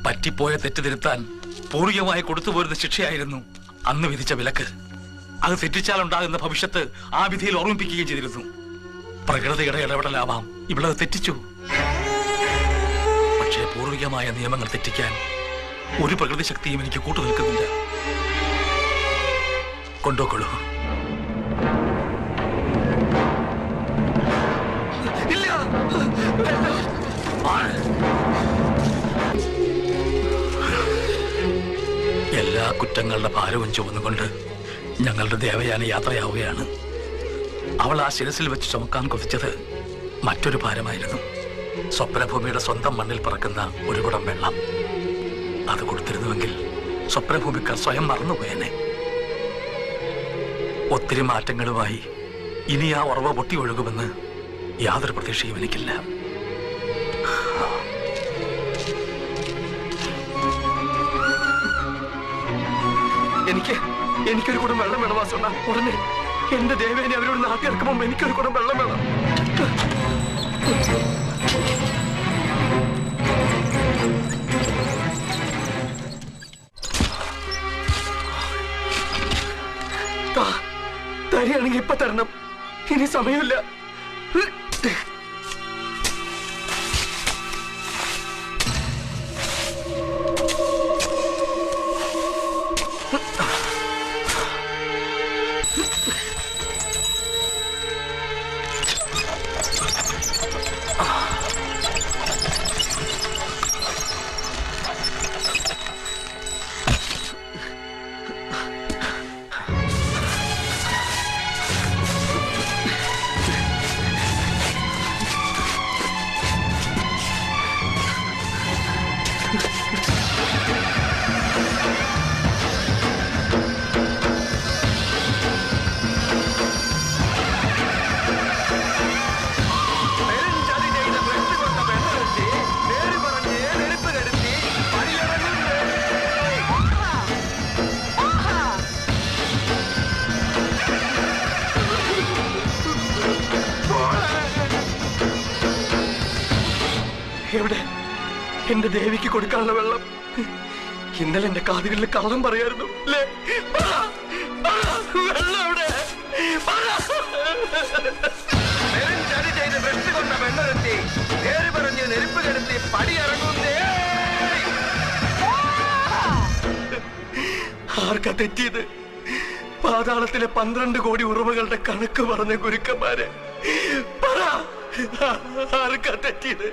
പറ്റിപ്പോയ തെറ്റ് തിരുത്താൻ പൂർവികമായി കൊടുത്തുപോരുന്ന ശിക്ഷയായിരുന്നു അന്ന് വിധിച്ച വിലക്ക്. അത് തെറ്റിച്ചാൽ ഉണ്ടാകുന്ന ഭവിഷ്യത്ത് ആ വിധിയിൽ ഓർമ്മിപ്പിക്കുകയും ചെയ്തിരുന്നു. പ്രകൃതിയുടെ ഇടപെടലാവാം ഇവളത് തെറ്റിച്ചു. പക്ഷേ പൂർവികമായ നിയമങ്ങൾ തെറ്റിക്കാൻ ഒരു പ്രകൃതി ശക്തിയും എനിക്ക് കൂട്ടുനിൽക്കുന്നില്ല. കൊണ്ടുപോയിക്കോളൂ. എല്ലാ കുറ്റങ്ങളുടെ ഭാരവും ചുമന്നുകൊണ്ട് ഞങ്ങളുടെ ദേവയാനി യാത്രയാവുകയാണ്. അവൾ ആ ശിരസിൽ വെച്ച് ചുമക്കാൻ കൊതിച്ചത് മറ്റൊരു ഭാരമായിരുന്നു. സ്വപ്നഭൂമിയുടെ സ്വന്തം മണ്ണിൽ പറക്കുന്ന ഒരു കുടം വെള്ളം. അത് കൊടുത്തിരുന്നുവെങ്കിൽ സ്വപ്നഭൂമിക്കാർ സ്വയം മറന്നുപോയനെ. ഒത്തിരി മാറ്റങ്ങളുമായി ഇനി ആ ഉറവ പൊട്ടി ഒഴുകുമെന്ന് യാതൊരു പ്രതീക്ഷയും എനിക്കില്ല. എനിക്കൊരു കുടം വെള്ളം വേണം വാസുണ്ണ. ഉടനെ എന്റെ ദേവേനെ അവരോട് നാട്ടിലിറക്കുമ്പോ എനിക്കൊരു കുടം വെള്ളം വേണം. തരികയാണെങ്കിൽ ഇപ്പൊ തരണം, ഇനി സമയമില്ല. എവിടെ എന്റെ ദേവിക്ക് കൊടുക്കാനുള്ള വെള്ളം? ഇന്നലെ എന്റെ കാതുകളിൽ കള്ളം പറയായിരുന്നു. വെള്ളം എവിടെ? ആർക്കാ തെറ്റിയത്? പാതാളത്തിലെ 12 കോടി ഉറവകളുടെ കണക്ക് പറഞ്ഞ ഗുരുക്കന്മാരെ, ആർക്കാ തെറ്റിയത്?